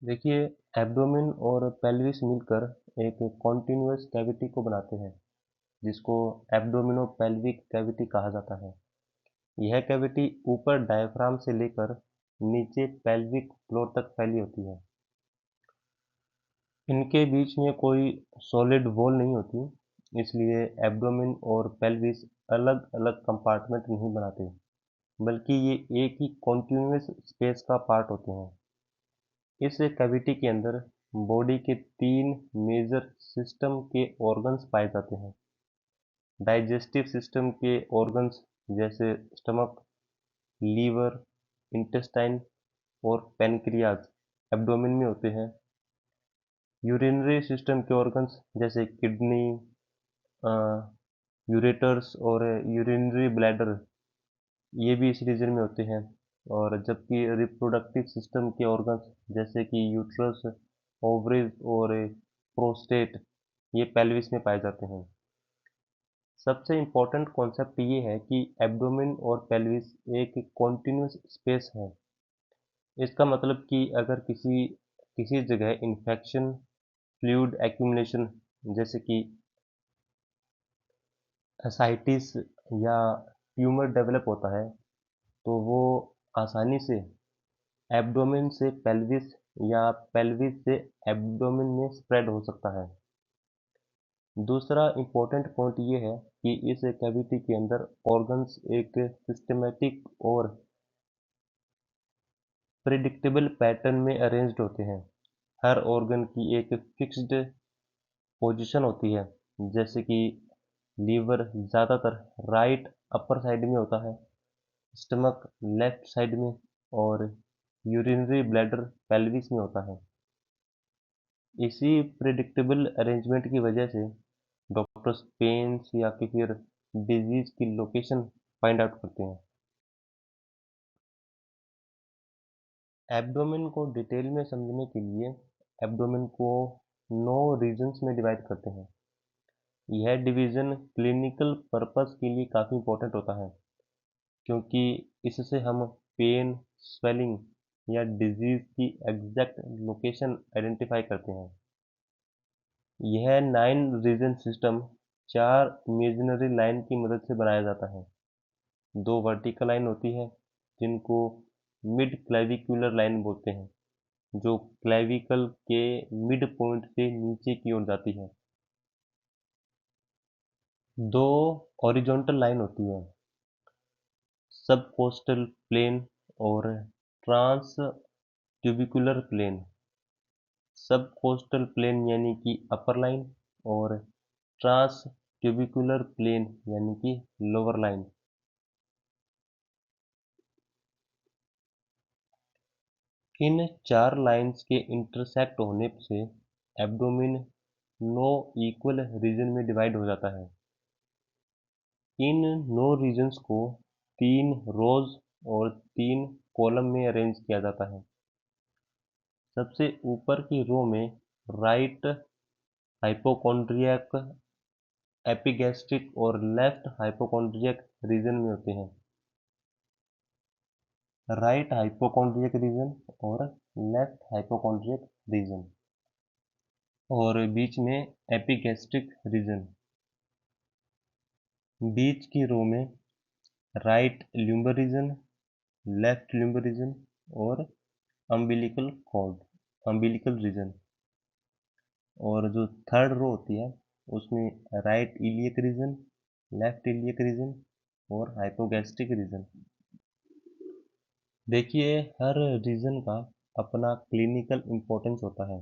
देखिए, एब्डोमेन और पेल्विस मिलकर एक कॉन्टिन्यूअस कैविटी को बनाते हैं, जिसको एब्डोमिनोपेल्विक कैविटी कहा जाता है। यह कैविटी ऊपर डायफ्राम से लेकर नीचे पेल्विक फ्लोर तक फैली होती है। इनके बीच में कोई सॉलिड वॉल नहीं होती, इसलिए एब्डोमेन और पेल्विस अलग-अलग कंपार्टमेंट नहीं बनाते, बल्कि ये एक ही कॉन्टिन्यूअस स्पेस का पार्ट होते हैं। इस कैविटी के अंदर बॉडी के 3 मेजर सिस्टम के ऑर्गन्स पाए जाते हैं। डाइजेस्टिव सिस्टम के ऑर्गन्स जैसे स्टमक, लीवर, इंटेस्टाइन और पैनक्रियाज एब्डोमेन में होते हैं। यूरिनरी सिस्टम के ऑर्गन्स जैसे किडनी, यूरेटर्स और यूरिनरी ब्लैडर ये भी इस रीजन में होते हैं। और जबकि रिप्रोडक्टिव सिस्टम के ऑर्गन्स जैसे कि यूट्रस, ओवरीज और प्रोस्टेट ये पेल्विस में पाए जाते हैं। सबसे इम्पोर्टेंट कॉन्सेप्ट ये है कि एब्डोमेन और पेल्विस एक कॉन्टिन्यूस स्पेस है। इसका मतलब कि अगर किसी किसी जगह इन्फेक्शन, फ्लूइड एक्यूमुलेशन जैसे कि एसाइटिस या ट्यूमर डेवलप होता है, तो वो आसानी से एब्डोमेन से पेल्विस या पेल्विस से एब्डोमेन में स्प्रेड हो सकता है। दूसरा इम्पोर्टेंट पॉइंट ये है कि इस कैविटी के अंदर ऑर्गन्स एक सिस्टमेटिक और प्रिडिक्टेबल पैटर्न में अरेंज्ड होते हैं। हर ऑर्गन की एक फिक्स्ड पोजीशन होती है, जैसे कि लीवर ज़्यादातर राइट अपर साइड में होता है, स्टमक लेफ्ट साइड में और यूरिनरी ब्लैडर पेल्विस में होता है। इसी प्रिडिक्टेबल अरेंजमेंट की वजह से डॉक्टर्स पेन्स या कि फिर डिजीज की लोकेशन फाइंड आउट करते हैं। एब्डोमेन को डिटेल में समझने के लिए एब्डोमेन को 9 रीजन्स में डिवाइड करते हैं। यह डिवीज़न क्लिनिकल पर्पस के लिए काफ़ी इम्पोर्टेंट होता है, क्योंकि इससे हम पेन, स्वेलिंग या डिजीज़ की एग्जैक्ट लोकेशन आइडेंटिफाई करते हैं। यह 9 रीजन सिस्टम 4 इमेजिनरी लाइन की मदद से बनाया जाता है। 2 वर्टिकल लाइन होती है, जिनको मिड क्लेविकुलर लाइन बोलते हैं, जो क्लेविकल के मिड पॉइंट से नीचे की ओर जाती है। 2 हॉरिजॉन्टल लाइन होती है, सबकोस्टल प्लेन और ट्रांस ट्यूबिकुलर प्लेन। सबकोस्टल प्लेन यानी कि अपर लाइन और ट्रांस ट्यूबिकुलर प्लेन यानी कि लोअर लाइन। इन 4 लाइन्स के इंटरसेक्ट होने से एब्डोमेन 9 इक्वल रीजन में डिवाइड हो जाता है। इन 9 रीजन्स को 3 रोज और 3 कॉलम में अरेंज किया जाता है। सबसे ऊपर की रो में राइट हाइपोकॉन्ड्रियक, एपिगैस्ट्रिक और लेफ्ट हाइपोकॉन्ड्रियक रीजन में होते हैं। राइट हाइपोकॉन्ड्रियक रीजन और लेफ्ट हाइपोकॉन्ड्रियक रीजन और बीच में एपिगैस्ट्रिक रीजन। बीच की रो में right lumbar region, left lumbar region और अम्बिलिकल कॉर्ड, अम्बिलिकल रीजन। और जो थर्ड रो होती है उसमें right iliac region, left iliac region और हाइपोगैस्ट्रिक रीजन। देखिए, हर रीजन का अपना क्लिनिकल इम्पोर्टेंस होता है,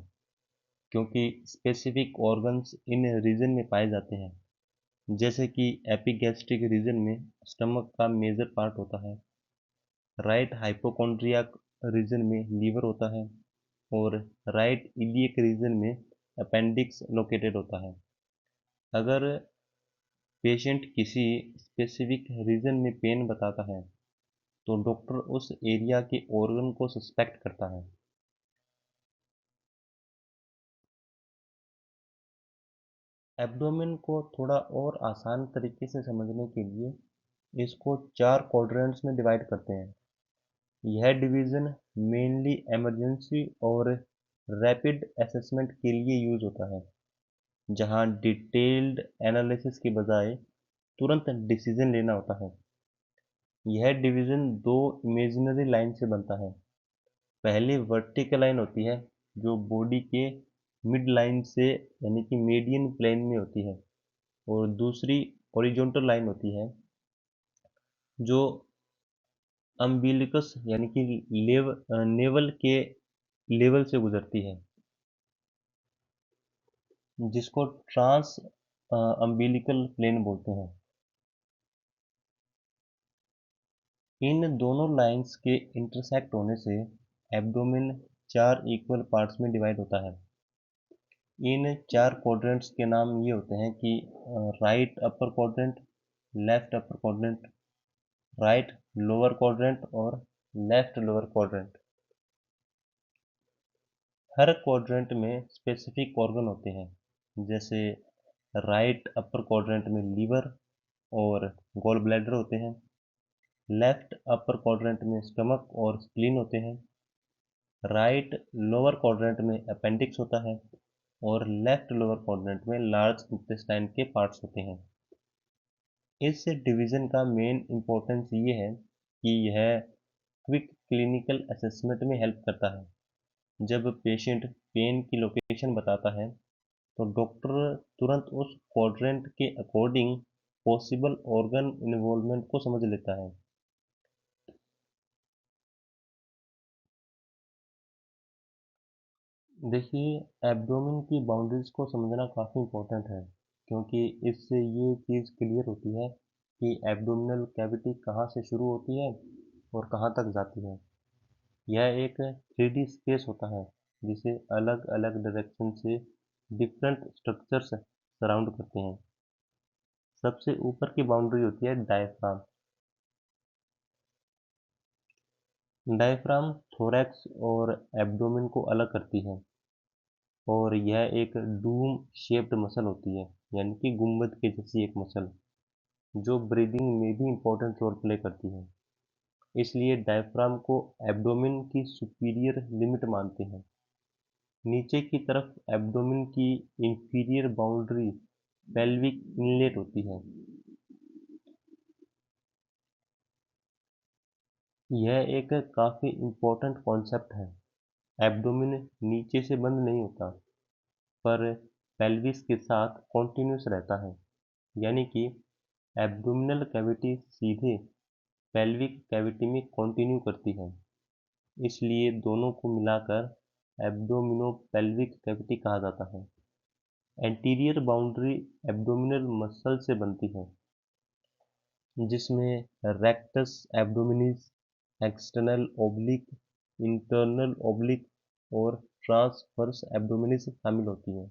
क्योंकि स्पेसिफिक ऑर्गन्स इन रीजन में पाए जाते हैं। जैसे कि एपिगैस्ट्रिक रीजन में स्टमक का मेजर पार्ट होता है, राइट हाइपोकॉन्ड्रियाक रीजन में लीवर होता है और राइट इलियक रीजन में अपेंडिक्स लोकेटेड होता है। अगर पेशेंट किसी स्पेसिफिक रीजन में पेन बताता है, तो डॉक्टर उस एरिया के ऑर्गन को सस्पेक्ट करता है। एब्डोमेन को थोड़ा और आसान तरीके से समझने के लिए इसको 4 क्वाड्रेंट्स में डिवाइड करते हैं। यह डिवीज़न मेनली इमरजेंसी और रैपिड असेसमेंट के लिए यूज होता है, जहां डिटेल्ड एनालिसिस के बजाय तुरंत डिसीजन लेना होता है। यह डिवीजन दो इमेजिनरी लाइन से बनता है। पहली वर्टिकल लाइन होती है जो बॉडी के मिड लाइन से यानी कि मीडियन प्लेन में होती है, और दूसरी हॉरिजॉन्टल लाइन होती है जो अम्बिलिकस यानी कि नेवल के लेवल से गुजरती है, जिसको ट्रांस अम्बिलिकल प्लेन बोलते हैं। इन दोनों लाइंस के इंटरसेक्ट होने से एब्डोमेन चार इक्वल पार्ट्स में डिवाइड होता है। इन चार क्वाड्रेंट्स के नाम ये होते हैं कि right upper quadrant, left upper quadrant, right lower quadrant और लेफ्ट लोअर क्वाड्रेंट। हर क्वाड्रेंट में स्पेसिफिक ऑर्गन होते हैं, जैसे राइट अपर क्वाड्रेंट में लीवर और गॉल ब्लैडर होते हैं, लेफ्ट अपर क्वाड्रेंट में स्टमक और स्प्लीन होते हैं, राइट लोअर क्वाड्रेंट में अपेंडिक्स होता है और लेफ्ट लोअर क्वाड्रेंट में लार्ज इंटेस्टाइन के पार्ट्स होते हैं। इस डिवीज़न का मेन इम्पोर्टेंस ये है कि यह क्विक क्लिनिकल असेसमेंट में हेल्प करता है। जब पेशेंट पेन की लोकेशन बताता है तो डॉक्टर तुरंत उस क्वाड्रेंट के अकॉर्डिंग पॉसिबल ऑर्गन इन्वॉल्वमेंट को समझ लेता है। देखिए, एब्डोमेन की बाउंड्रीज को समझना काफ़ी इम्पोर्टेंट है, क्योंकि इससे ये चीज़ क्लियर होती है कि एब्डोमिनल कैविटी कहाँ से शुरू होती है और कहाँ तक जाती है। यह एक 3D स्पेस होता है जिसे अलग अलग डायरेक्शन से डिफरेंट स्ट्रक्चर्स सराउंड करते हैं। सबसे ऊपर की बाउंड्री होती है डायफ्राम। डायफ्राम थोरैक्स और एब्डोमेन को अलग करती है, और यह एक डूम शेप्ड मसल होती है, यानी कि गुंबद के जैसी एक मसल, जो ब्रीदिंग में भी इम्पोर्टेंट रोल प्ले करती है। इसलिए डायफ्राम को एब्डोमेन की सुपीरियर लिमिट मानते हैं। नीचे की तरफ एब्डोमेन की इंफीरियर बाउंड्री पेल्विक इनलेट होती है। यह एक काफ़ी इम्पोर्टेंट कॉन्सेप्ट है। एब्डोमेन नीचे से बंद नहीं होता, पर पेल्विस के साथ कॉन्टिन्यूस रहता है, यानी कि एब्डोमिनल कैविटी सीधे पेल्विक कैविटी में कॉन्टिन्यू करती है। इसलिए दोनों को मिलाकर एब्डोमिनोपेल्विक कैविटी कहा जाता है। एंटीरियर बाउंड्री एब्डोमिनल मसल से बनती है, जिसमें rectus abdominis, external oblique, internal oblique और ट्रांसवर्स एब्डोमिनिस शामिल होती हैं।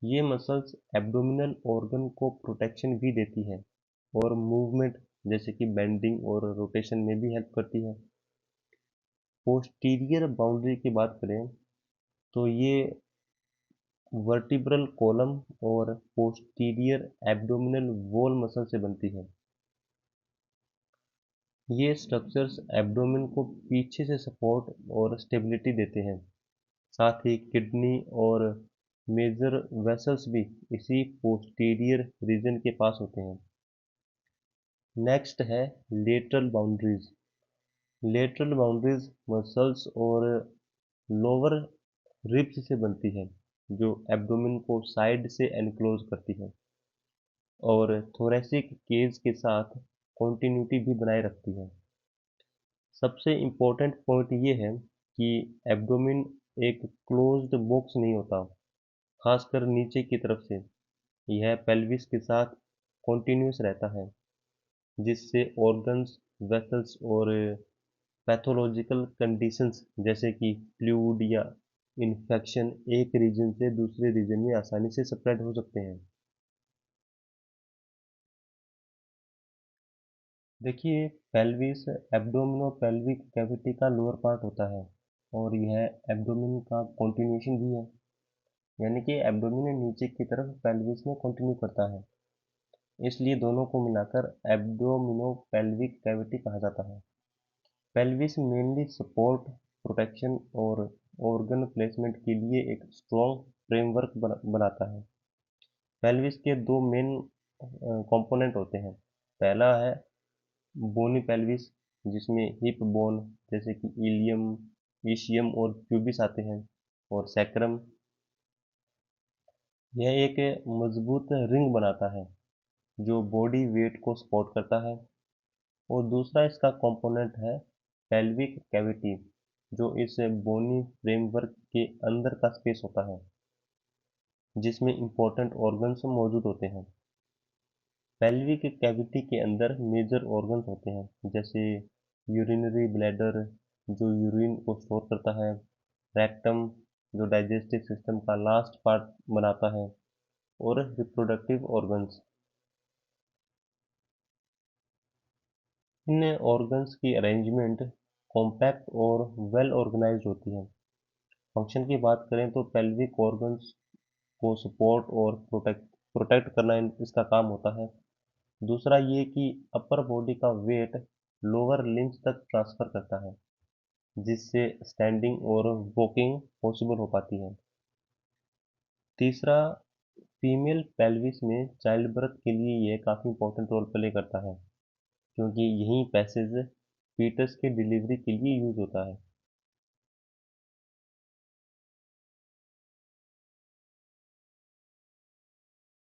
ये मसल्स एब्डोमिनल ऑर्गन को प्रोटेक्शन भी देती है और मूवमेंट जैसे कि बेंडिंग और रोटेशन में भी हेल्प करती है। पोस्टीरियर बाउंड्री की बात करें तो ये वर्टिब्रल कॉलम और पोस्टीरियर एब्डोमिनल वॉल मसल से बनती है। ये स्ट्रक्चर्स एब्डोमेन को पीछे से सपोर्ट और स्टेबिलिटी देते हैं। साथ ही किडनी और मेजर वेसल्स भी इसी पोस्टीरियर रीजन के पास होते हैं। नेक्स्ट है lateral boundaries. Lateral boundaries muscles और लोअर रिब्स से बनती है, जो एब्डोमेन को साइड से एनक्लोज करती है और थोरेसिक केज के साथ कॉन्टिन्यूटी भी बनाए रखती है। सबसे इम्पोर्टेंट पॉइंट ये है कि एब्डोमेन एक क्लोज्ड बॉक्स नहीं होता, खासकर नीचे की तरफ से। यह पेल्विस के साथ कॉन्टिन्यूस रहता है, जिससे ऑर्गन्स, वेसल्स और पैथोलॉजिकल कंडीशंस जैसे कि फ्लूइड या इन्फेक्शन एक रीजन से दूसरे रीजन में आसानी से स्प्रेड हो सकते हैं। देखिए, पेल्विस एब्डोमिनोपेल्विक कैविटी का लोअर पार्ट होता है, और यह एब्डोमेन का कॉन्टिन्यूशन भी है, यानी कि एब्डोमेन नीचे की तरफ पेल्विस में कंटिन्यू करता है। इसलिए दोनों को मिलाकर एब्डोमिनोपेल्विक कैविटी कहा जाता है। पेल्विस मेनली सपोर्ट, प्रोटेक्शन और ऑर्गन प्लेसमेंट के लिए एक स्ट्रॉन्ग फ्रेमवर्क बनाता है। पेल्विस के दो मेन कंपोनेंट होते हैं। पहला है बोनी पेल्विस, जिसमें हिप बोन जैसे कि इलियम, ईशियम और प्यूबिस आते हैं। और सैक्रम, यह एक मजबूत रिंग बनाता है जो बॉडी वेट को सपोर्ट करता है। और दूसरा इसका कंपोनेंट है पेल्विक कैविटी, जो इस बोनी फ्रेमवर्क के अंदर का स्पेस होता है जिसमें इंपॉर्टेंट ऑर्गन्स मौजूद होते हैं। पेल्विक कैविटी के अंदर मेजर ऑर्गन्स होते हैं जैसे यूरिनरी ब्लैडर, जो यूरिन को स्टोर करता है, रेक्टम, जो डाइजेस्टिव सिस्टम का लास्ट पार्ट बनाता है, और रिप्रोडक्टिव ऑर्गन्स। इन ऑर्गन्स की अरेंजमेंट कॉम्पैक्ट और वेल ऑर्गेनाइज्ड होती है। फंक्शन की बात करें तो पेल्विक ऑर्गन्स को सपोर्ट और प्रोटेक्ट करना इसका काम होता है। दूसरा ये कि अपर बॉडी का वेट लोअर लिम्स तक ट्रांसफर करता है, जिससे स्टैंडिंग और वॉकिंग पॉसिबल हो पाती है। तीसरा, फीमेल पेल्विस में चाइल्ड बर्थ के लिए यह काफ़ी इंपॉर्टेंट रोल प्ले करता है, क्योंकि यही पैसेज फीटस के डिलीवरी के लिए यूज होता है।